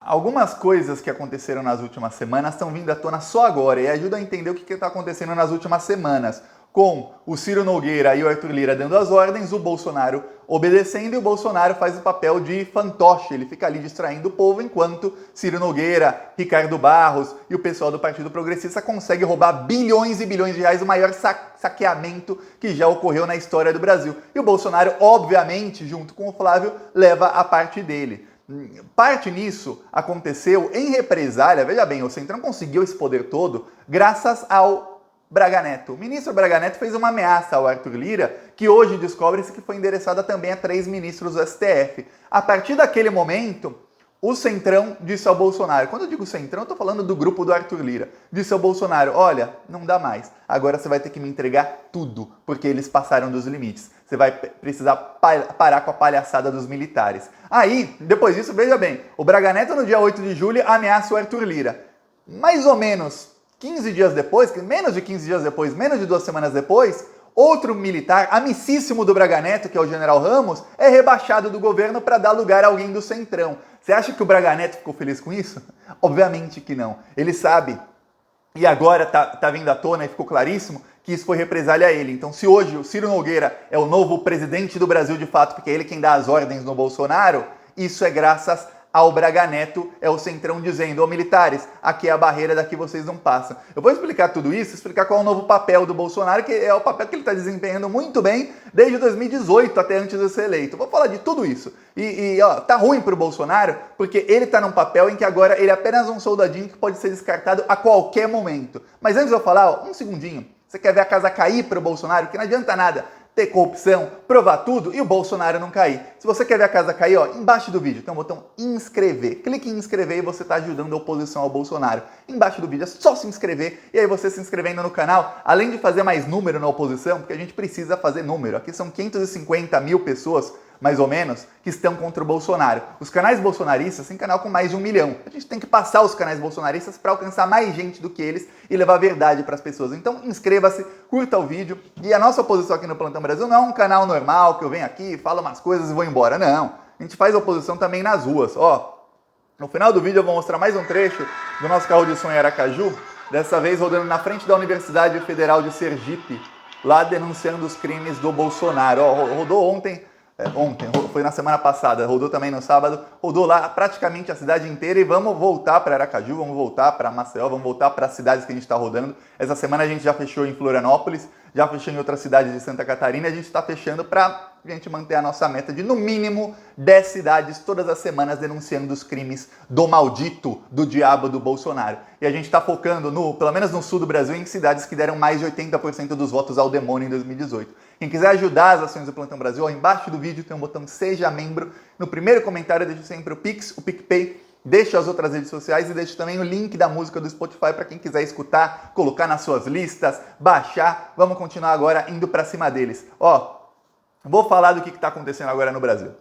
Algumas coisas que aconteceram nas últimas semanas estão vindo à tona só agora e ajudam a entender o que está acontecendo nas últimas semanas. Com o Ciro Nogueira e o Arthur Lira dando as ordens, o Bolsonaro obedecendo e o Bolsonaro faz o papel de fantoche. Ele fica ali distraindo o povo enquanto Ciro Nogueira, Ricardo Barros e o pessoal do Partido Progressista conseguem roubar bilhões e bilhões de reais, o maior saqueamento que já ocorreu na história do Brasil. E o Bolsonaro, obviamente, junto com o Flávio, leva a parte dele. Parte nisso aconteceu em represália, veja bem, o Centrão conseguiu esse poder todo graças ao Braga Neto. O ministro Braga Neto fez uma ameaça ao Arthur Lira, que hoje descobre-se que foi endereçada também a 3 ministros do STF. A partir daquele momento, o Centrão disse ao Bolsonaro, quando eu digo Centrão, eu estou falando do grupo do Arthur Lira, disse ao Bolsonaro, olha, não dá mais, agora você vai ter que me entregar tudo, porque eles passaram dos limites. Você vai precisar parar com a palhaçada dos militares. Aí, depois disso, veja bem, o Braga Neto no dia 8 de julho ameaça o Arthur Lira. Mais ou menos 15 dias depois, menos de 15 dias depois, menos de 2 semanas depois, outro militar, amicíssimo do Braga Neto, que é o General Ramos, é rebaixado do governo para dar lugar a alguém do Centrão. Você acha que o Braga Neto ficou feliz com isso? Obviamente que não. Ele sabe, e agora tá vindo à tona e ficou claríssimo, que isso foi represália a ele. Então, se hoje o Ciro Nogueira é o novo presidente do Brasil de fato, porque é ele quem dá as ordens no Bolsonaro, isso é graças ao Braga Neto, é o Centrão dizendo, ô militares, aqui é a barreira, daqui vocês não passam. Eu vou explicar tudo isso, explicar qual é o novo papel do Bolsonaro, que é o papel que ele está desempenhando muito bem desde 2018 até antes de ser eleito. Vou falar de tudo isso. Ó, tá ruim pro Bolsonaro, porque ele tá num papel em que agora ele é apenas um soldadinho que pode ser descartado a qualquer momento. Mas antes de eu falar, ó, um segundinho. Você quer ver a casa cair pro Bolsonaro? Que não adianta nada ter corrupção, provar tudo e o Bolsonaro não cair. Se você quer ver a casa cair, ó, embaixo do vídeo tem um botão inscrever. Clique em inscrever e você está ajudando a oposição ao Bolsonaro. Embaixo do vídeo é só se inscrever e aí você se inscrevendo no canal, além de fazer mais número na oposição, porque a gente precisa fazer número. Aqui são 550 mil pessoas, mais ou menos, que estão contra o Bolsonaro. Os canais bolsonaristas têm canal com mais de 1 milhão. A gente tem que passar os canais bolsonaristas para alcançar mais gente do que eles e levar a verdade para as pessoas. Então inscreva-se, curta o vídeo. E a nossa oposição aqui no Plantão Brasil não é um canal normal que eu venho aqui, falo umas coisas e vou embora. Não, a gente faz oposição também nas ruas. Ó, no final do vídeo eu vou mostrar mais um trecho do nosso carro de som em Aracaju, dessa vez rodando na frente da Universidade Federal de Sergipe, lá denunciando os crimes do Bolsonaro. Ó, rodou ontem, foi na semana passada, rodou também no sábado, rodou lá praticamente a cidade inteira e vamos voltar para Aracaju, vamos voltar para Maceió, vamos voltar para as cidades que a gente está rodando. Essa semana a gente já fechou em Florianópolis, já fechou em outras cidades de Santa Catarina e a gente está fechando para a gente manter a nossa meta de no mínimo 10 cidades todas as semanas denunciando os crimes do maldito, do diabo do Bolsonaro. E a gente está focando, pelo menos no sul do Brasil, em cidades que deram mais de 80% dos votos ao demônio em 2018. Quem quiser ajudar as ações do Plantão Brasil, ó, embaixo do vídeo tem um botão Seja Membro. No primeiro comentário deixa sempre o Pix, o PicPay, deixa as outras redes sociais e deixa também o link da música do Spotify para quem quiser escutar, colocar nas suas listas, baixar. Vamos continuar agora indo para cima deles. Ó, vou falar do que está acontecendo agora no Brasil.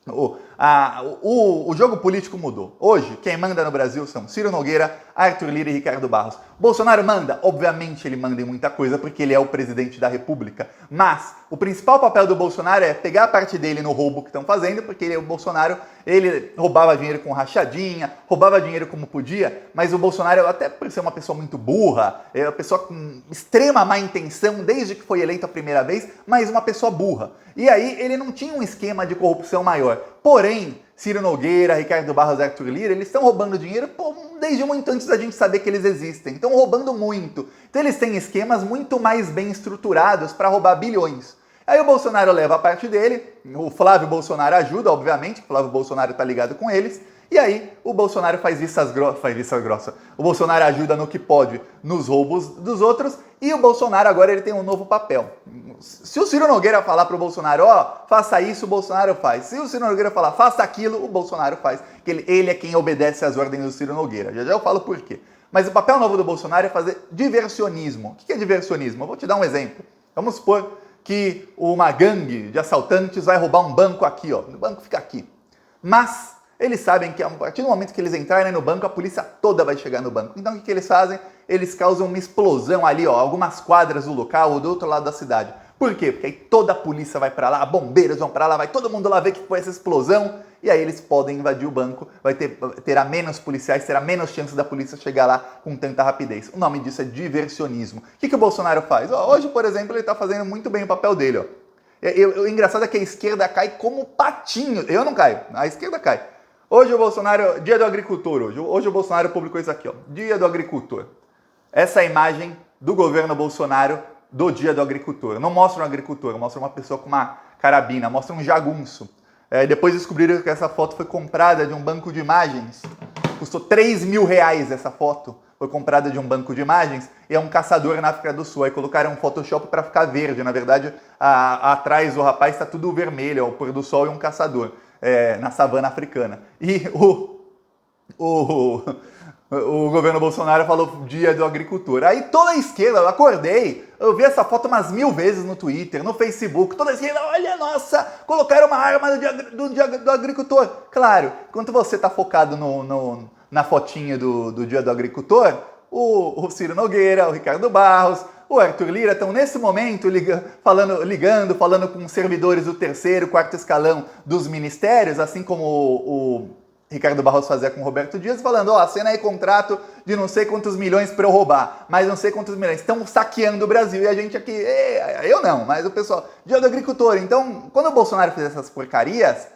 O jogo político mudou. Hoje, quem manda no Brasil são Ciro Nogueira, Arthur Lira e Ricardo Barros. Bolsonaro manda? Obviamente ele manda em muita coisa, porque ele é o presidente da República. Mas o principal papel do Bolsonaro é pegar a parte dele no roubo que estão fazendo, porque o Bolsonaro, ele roubava dinheiro com rachadinha, roubava dinheiro como podia, mas o Bolsonaro, até por ser uma pessoa muito burra, é uma pessoa com extrema má intenção desde que foi eleito a primeira vez, mas uma pessoa burra. E aí ele não tinha um esquema de corrupção maior. Porém, Ciro Nogueira, Ricardo Barros e Arthur Lira, eles estão roubando dinheiro desde muito antes da gente saber que eles existem. Estão roubando muito. Então eles têm esquemas muito mais bem estruturados para roubar bilhões. Aí o Bolsonaro leva a parte dele, o Flávio Bolsonaro ajuda, obviamente, o Flávio Bolsonaro está ligado com eles, e aí o Bolsonaro faz vista grossa. O Bolsonaro ajuda no que pode nos roubos dos outros, e o Bolsonaro agora ele tem um novo papel. Se o Ciro Nogueira falar para o Bolsonaro, ó, faça isso, o Bolsonaro faz. Se o Ciro Nogueira falar, faça aquilo, o Bolsonaro faz. Que ele é quem obedece às ordens do Ciro Nogueira. Já eu falo por quê. Mas o papel novo do Bolsonaro é fazer diversionismo. O que é diversionismo? Eu vou te dar um exemplo. Vamos supor que uma gangue de assaltantes vai roubar um banco aqui, ó. O banco fica aqui. Mas eles sabem que a partir do momento que eles entrarem no banco, a polícia toda vai chegar no banco. Então o que eles fazem? Eles causam uma explosão ali, ó, algumas quadras do local ou do outro lado da cidade. Por quê? Porque aí toda a polícia vai para lá, bombeiros vão para lá, vai todo mundo lá ver que foi essa explosão, e aí eles podem invadir o banco, terá menos policiais, terá menos chance da polícia chegar lá com tanta rapidez. O nome disso é diversionismo. O que o Bolsonaro faz? Hoje, por exemplo, ele está fazendo muito bem o papel dele. O engraçado é que a esquerda cai como patinho. Eu não caio, a esquerda cai. Hoje o Bolsonaro, dia do agricultor, hoje o Bolsonaro publicou isso aqui, dia do agricultor. Essa é a imagem do governo Bolsonaro do dia do agricultor. Não mostra um agricultor, mostra uma pessoa com uma carabina, mostra um jagunço. Depois descobriram que essa foto foi comprada de um banco de imagens. Custou R$3.000 essa foto. Foi comprada de um banco de imagens e é um caçador na África do Sul. Aí colocaram um Photoshop para ficar verde. Na verdade, atrás do rapaz está tudo vermelho, é o pôr do sol e um caçador na savana africana. E o governo Bolsonaro falou dia do agricultor. Aí toda a esquerda, eu acordei, eu vi essa foto umas 1000 vezes no Twitter, no Facebook, toda a esquerda, olha, nossa, colocaram uma arma do agricultor. Claro, enquanto você está focado na fotinha do dia do agricultor, o Ciro Nogueira, o Ricardo Barros, o Arthur Lira estão nesse momento falando com servidores do terceiro, quarto escalão dos ministérios, assim como o Ricardo Barros fazia com o Roberto Dias, falando, assina aí contrato de não sei quantos milhões para eu roubar, mas não sei quantos milhões. Estão saqueando o Brasil e a gente aqui, eu não, mas o pessoal, dia do agricultor. Então, quando o Bolsonaro fez essas porcarias,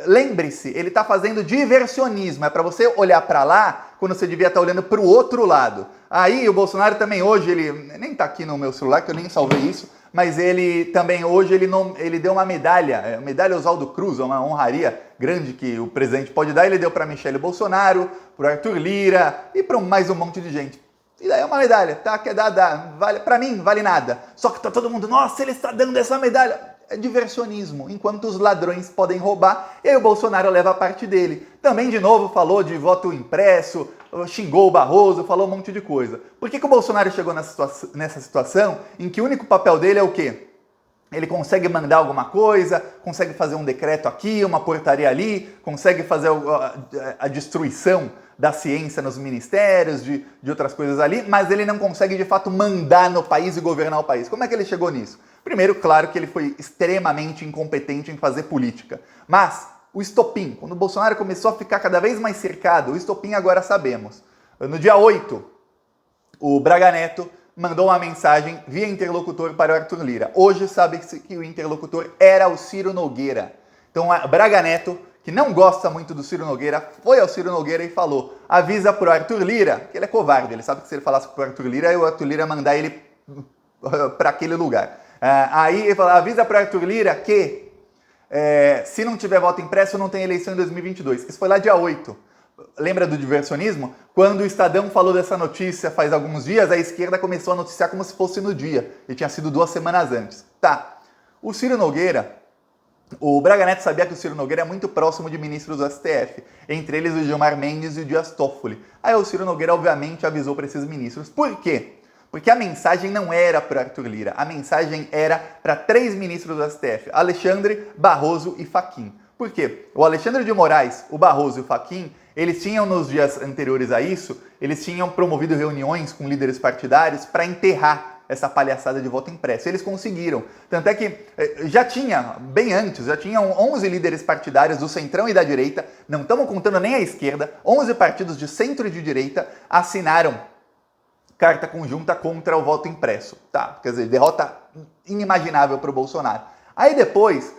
lembre-se, ele está fazendo diversionismo, é para você olhar para lá quando você devia estar olhando para o outro lado. Aí o Bolsonaro também hoje, ele nem está aqui no meu celular, que eu nem salvei isso, mas ele também hoje ele deu uma medalha Oswaldo Cruz, uma honraria grande que o presidente pode dar, ele deu para Michele Bolsonaro, para Arthur Lira e para mais um monte de gente. E daí é uma medalha, tá? Que vale, para mim vale nada. Só que tá todo mundo, nossa, ele está dando essa medalha. É diversionismo, enquanto os ladrões podem roubar, e aí o Bolsonaro leva a parte dele. Também, de novo, falou de voto impresso, xingou o Barroso, falou um monte de coisa. Por que o Bolsonaro chegou nessa situação em que o único papel dele é o quê? Ele consegue mandar alguma coisa, consegue fazer um decreto aqui, uma portaria ali, consegue fazer a destruição da ciência nos ministérios, de outras coisas ali, mas ele não consegue, de fato, mandar no país e governar o país. Como é que ele chegou nisso? Primeiro, claro que ele foi extremamente incompetente em fazer política. Mas o estopim, quando o Bolsonaro começou a ficar cada vez mais cercado, o estopim agora sabemos. No dia 8, o Braga Neto mandou uma mensagem via interlocutor para o Arthur Lira. Hoje sabe-se que o interlocutor era o Ciro Nogueira. Então, o Braga Neto, que não gosta muito do Ciro Nogueira, foi ao Ciro Nogueira e falou, avisa para o Arthur Lira, que ele é covarde, ele sabe que se ele falasse para o Arthur Lira, aí o Arthur Lira ia mandar ele para aquele lugar. Aí ele falou, avisa para o Arthur Lira que se não tiver voto impresso, não tem eleição em 2022. Isso foi lá dia 8. Lembra do diversionismo? Quando o Estadão falou dessa notícia faz alguns dias, a esquerda começou a noticiar como se fosse no dia. E tinha sido 2 semanas antes. Tá. O Ciro Nogueira, o Braga Neto sabia que o Ciro Nogueira é muito próximo de ministros do STF. Entre eles o Gilmar Mendes e o Dias Toffoli. Aí o Ciro Nogueira, obviamente, avisou para esses ministros. Por quê? Porque a mensagem não era para Arthur Lira. A mensagem era para 3 ministros do STF. Alexandre, Barroso e Fachin. Por quê? O Alexandre de Moraes, o Barroso e o Fachin, eles tinham, nos dias anteriores a isso, eles tinham promovido reuniões com líderes partidários para enterrar essa palhaçada de voto impresso. Eles conseguiram. Tanto é que já tinha, bem antes, já tinham 11 líderes partidários do centrão e da direita, não estamos contando nem a esquerda, 11 partidos de centro e de direita assinaram carta conjunta contra o voto impresso. Tá, quer dizer, derrota inimaginável para o Bolsonaro. Aí depois,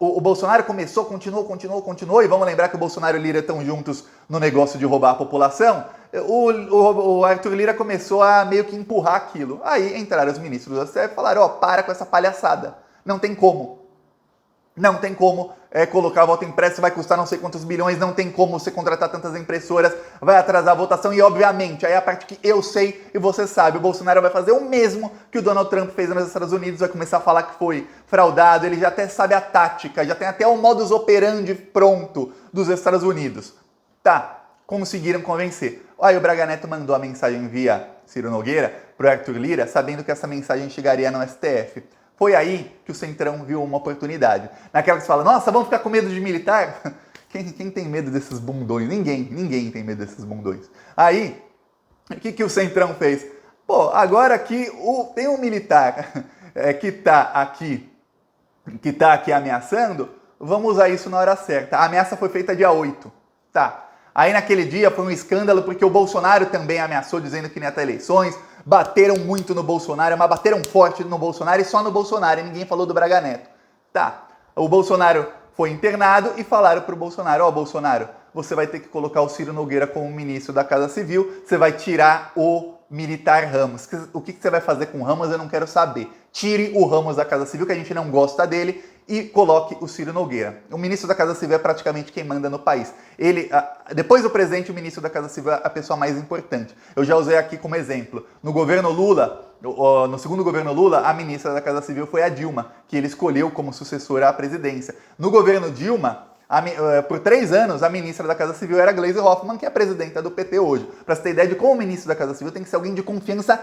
o Bolsonaro continuou, e vamos lembrar que o Bolsonaro e o Lira estão juntos no negócio de roubar a população, o Arthur Lira começou a meio que empurrar aquilo. Aí entraram os ministros do STF e falaram, para com essa palhaçada, não tem como. Não tem como colocar voto impresso, vai custar não sei quantos bilhões, não tem como você contratar tantas impressoras, vai atrasar a votação e, obviamente, aí é a parte que eu sei e você sabe, o Bolsonaro vai fazer o mesmo que o Donald Trump fez nos Estados Unidos, vai começar a falar que foi fraudado, ele já até sabe a tática, já tem até o modus operandi pronto dos Estados Unidos. Tá, conseguiram convencer. Aí o Braga Neto mandou a mensagem via Ciro Nogueira pro Arthur Lira, sabendo que essa mensagem chegaria no STF. Foi aí que o Centrão viu uma oportunidade. Naquela que se fala, nossa, vamos ficar com medo de militar? Quem tem medo desses bundões? Ninguém tem medo desses bundões. Aí, o que o Centrão fez? Pô, agora que tem um militar que tá aqui ameaçando, vamos usar isso na hora certa. A ameaça foi feita dia 8. Tá. Aí naquele dia foi um escândalo porque o Bolsonaro também ameaçou dizendo que não ia ter eleições, bateram muito no Bolsonaro, mas bateram forte no Bolsonaro e só no Bolsonaro, e ninguém falou do Braga Neto. Tá. O Bolsonaro foi internado e falaram pro Bolsonaro, ó, Bolsonaro, você vai ter que colocar o Ciro Nogueira como ministro da Casa Civil, você vai tirar o militar Ramos. O que você vai fazer com o Ramos eu não quero saber. Tire o Ramos da Casa Civil, que a gente não gosta dele, e coloque o Ciro Nogueira. O ministro da Casa Civil é praticamente quem manda no país. Ele, depois do presidente, o ministro da Casa Civil é a pessoa mais importante. Eu já usei aqui como exemplo. No governo Lula, no segundo governo Lula, a ministra da Casa Civil foi a Dilma, que ele escolheu como sucessora à presidência. No governo Dilma, por 3 anos, a ministra da Casa Civil era Gleisi Hoffmann, que é a presidenta do PT hoje. Para você ter ideia de como o ministro da Casa Civil tem que ser alguém de confiança,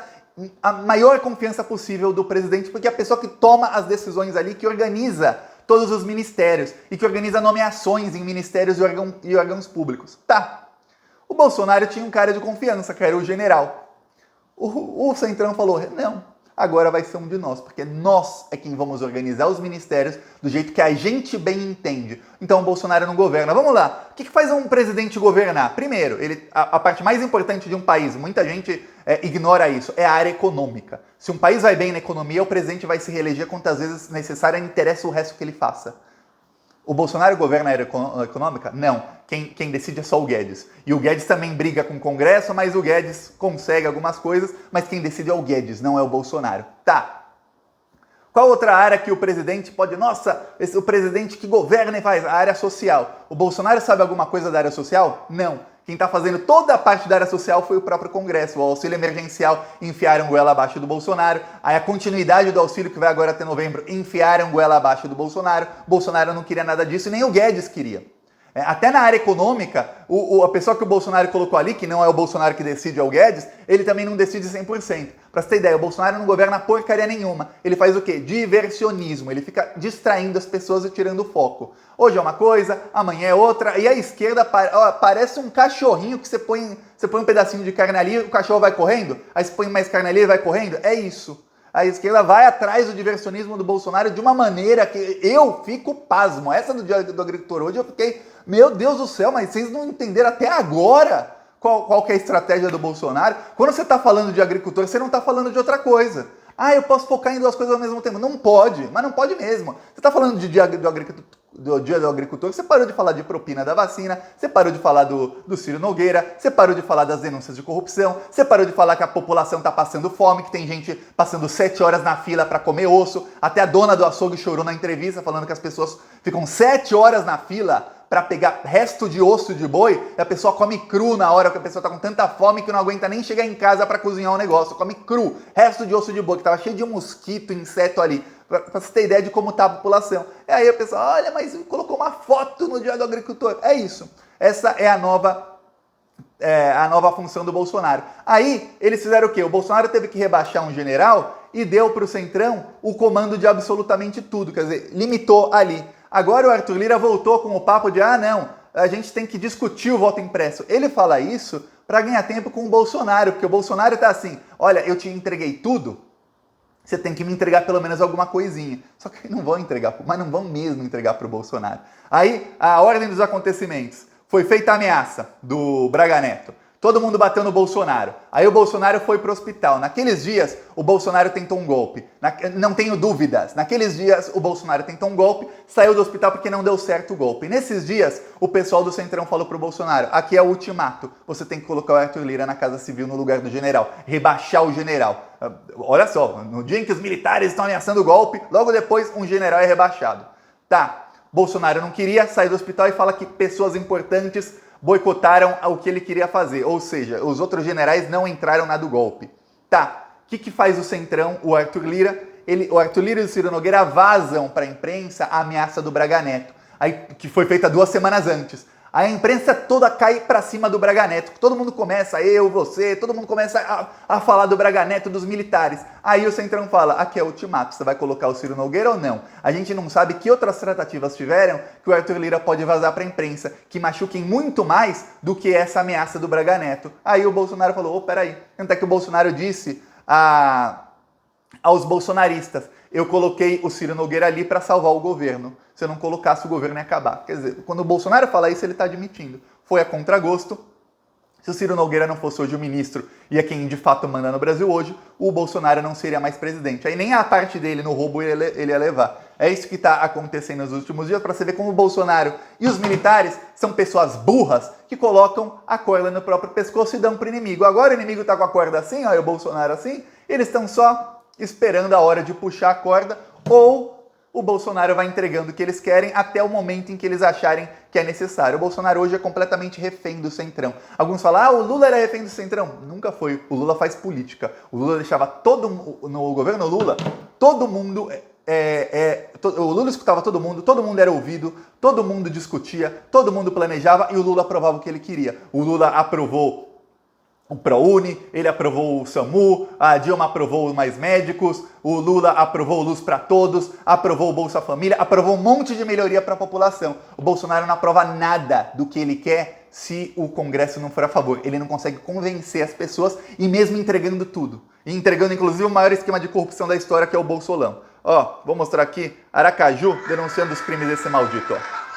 a maior confiança possível do presidente, porque é a pessoa que toma as decisões ali, que organiza todos os ministérios e que organiza nomeações em ministérios e órgãos públicos. Tá. O Bolsonaro tinha um cara de confiança, que era o general. O Centrão falou, não, agora vai ser um de nós, porque nós é quem vamos organizar os ministérios do jeito que a gente bem entende. Então o Bolsonaro não governa. Vamos lá, o que faz um presidente governar? Primeiro, a parte mais importante de um país, muita gente ignora isso, é a área econômica. Se um país vai bem na economia, o presidente vai se reeleger quantas vezes necessário, não interessa o resto que ele faça. O Bolsonaro governa a área econômica? Não. Quem decide é só o Guedes. E o Guedes também briga com o Congresso, mas o Guedes consegue algumas coisas, mas quem decide é o Guedes, não é o Bolsonaro. Tá. Qual outra área que o presidente pode... Nossa, o presidente que governa e faz? A área social. O Bolsonaro sabe alguma coisa da área social? Não. Quem está fazendo toda a parte da área social foi o próprio Congresso. O auxílio emergencial enfiaram goela abaixo do Bolsonaro. Aí a continuidade do auxílio que vai agora até novembro enfiaram goela abaixo do Bolsonaro. Bolsonaro não queria nada disso, nem o Guedes queria. Até na área econômica, a pessoa que o Bolsonaro colocou ali, que não é o Bolsonaro que decide, é o Guedes, ele também não decide 100%. Pra você ter ideia, o Bolsonaro não governa porcaria nenhuma. Ele faz o quê? Diversionismo. Ele fica distraindo as pessoas e tirando o foco. Hoje é uma coisa, amanhã é outra, e a esquerda parece um cachorrinho que você põe um pedacinho de carne ali, o cachorro vai correndo, aí você põe mais carne ali e vai correndo. É isso. A esquerda vai atrás do diversionismo do Bolsonaro de uma maneira que eu fico pasmo. Essa do Dia do Agricultor hoje eu fiquei, meu Deus do céu, mas vocês não entenderam até agora qual que é a estratégia do Bolsonaro. Quando você está falando de agricultor, você não está falando de outra coisa. Ah, eu posso focar em 2 coisas ao mesmo tempo. Não pode, mas não pode mesmo. Você está falando do Dia do Agricultor, você parou de falar de propina da vacina, você parou de falar do Ciro Nogueira, você parou de falar das denúncias de corrupção, você parou de falar que a população está passando fome, que tem gente passando 7 horas na fila para comer osso. Até a dona do açougue chorou na entrevista falando que as pessoas ficam 7 horas na fila para pegar resto de osso de boi, e a pessoa come cru na hora que a pessoa tá com tanta fome que não aguenta nem chegar em casa para cozinhar um negócio, come cru, resto de osso de boi, que tava cheio de mosquito, inseto ali, para você ter ideia de como tá a população. E aí a pessoa, olha, mas colocou uma foto no Dia do Agricultor. É isso. Essa é a nova função do Bolsonaro. Aí, eles fizeram o quê? O Bolsonaro teve que rebaixar um general e deu para o Centrão o comando de absolutamente tudo, quer dizer, limitou ali. Agora o Arthur Lira voltou com o papo de, não, a gente tem que discutir o voto impresso. Ele fala isso para ganhar tempo com o Bolsonaro, porque o Bolsonaro tá assim, olha, eu te entreguei tudo, você tem que me entregar pelo menos alguma coisinha. Só que não vão entregar, mas não vão mesmo entregar para o Bolsonaro. Aí, a ordem dos acontecimentos. Foi feita a ameaça do Braga Neto. Todo mundo bateu no Bolsonaro. Aí o Bolsonaro foi pro hospital. Naqueles dias, o Bolsonaro tentou um golpe. Não tenho dúvidas. Naqueles dias, o Bolsonaro tentou um golpe, saiu do hospital porque não deu certo o golpe. Nesses dias, o pessoal do Centrão falou pro Bolsonaro, aqui é o ultimato. Você tem que colocar o Arthur Lira na Casa Civil no lugar do general. Rebaixar o general. Olha só, no dia em que os militares estão ameaçando o golpe, logo depois um general é rebaixado. Tá. Bolsonaro não queria sair do hospital e fala que pessoas importantes boicotaram o que ele queria fazer. Ou seja, os outros generais não entraram na do golpe. Tá, o que faz o Centrão, o Arthur Lira? O Arthur Lira e o Ciro Nogueira vazam para a imprensa a ameaça do Braga Neto, que foi feita 2 semanas antes. Aí a imprensa toda cai para cima do Braga Neto. Todo mundo começa, eu, você, todo mundo começa a falar do Braga Neto, dos militares. Aí o Centrão fala, aqui é o ultimato, você vai colocar o Ciro Nogueira ou não? A gente não sabe que outras tratativas tiveram que o Arthur Lira pode vazar para a imprensa, que machuquem muito mais do que essa ameaça do Braga Neto. Aí o Bolsonaro falou, peraí. Tanto é que o Bolsonaro disse aos bolsonaristas. Eu coloquei o Ciro Nogueira ali para salvar o governo. Se eu não colocasse, o governo ia acabar. Quer dizer, quando o Bolsonaro fala isso, ele está admitindo. Foi a contragosto. Se o Ciro Nogueira não fosse hoje o ministro e é quem de fato manda no Brasil hoje, o Bolsonaro não seria mais presidente. Aí nem a parte dele no roubo ele ia levar. É isso que está acontecendo nos últimos dias, para você ver como o Bolsonaro e os militares são pessoas burras que colocam a corda no próprio pescoço e dão para o inimigo. Agora o inimigo está com a corda assim, ó, e o Bolsonaro assim, eles estão só esperando a hora de puxar a corda, ou o Bolsonaro vai entregando o que eles querem até o momento em que eles acharem que é necessário. O Bolsonaro hoje é completamente refém do Centrão. Alguns falam, o Lula era refém do Centrão. Nunca foi. O Lula faz política. O Lula deixava no governo Lula, todo mundo... o Lula escutava todo mundo era ouvido, todo mundo discutia, todo mundo planejava e o Lula aprovava o que ele queria. O Lula aprovou o ProUni, ele aprovou o SAMU, a Dilma aprovou mais médicos, o Lula aprovou Luz para Todos, aprovou o Bolsa Família, aprovou um monte de melhoria para a população. O Bolsonaro não aprova nada do que ele quer se o Congresso não for a favor. Ele não consegue convencer as pessoas e mesmo entregando tudo. E entregando inclusive o maior esquema de corrupção da história, que é o Bolsolão. Ó, vou mostrar aqui, Aracaju denunciando os crimes desse maldito, ó.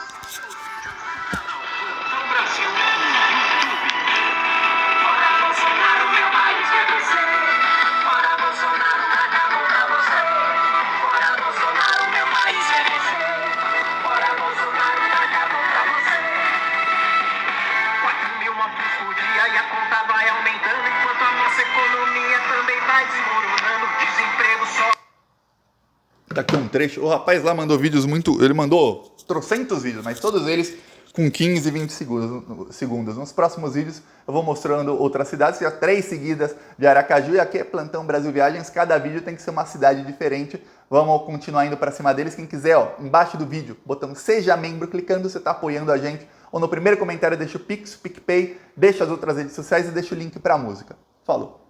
Tá aqui um trecho. O rapaz lá mandou vídeos muito... Ele mandou trocentos vídeos, mas todos eles com 15, 20 segundos. Nos próximos vídeos eu vou mostrando outras cidades, já 3 seguidas de Aracaju, e aqui é Plantão Brasil Viagens. Cada vídeo tem que ser uma cidade diferente. Vamos continuar indo para cima deles. Quem quiser, ó, embaixo do vídeo, botão Seja Membro, clicando, você tá apoiando a gente. Ou no primeiro comentário deixa o Pix, PicPay, deixa as outras redes sociais e deixa o link para a música. Falou!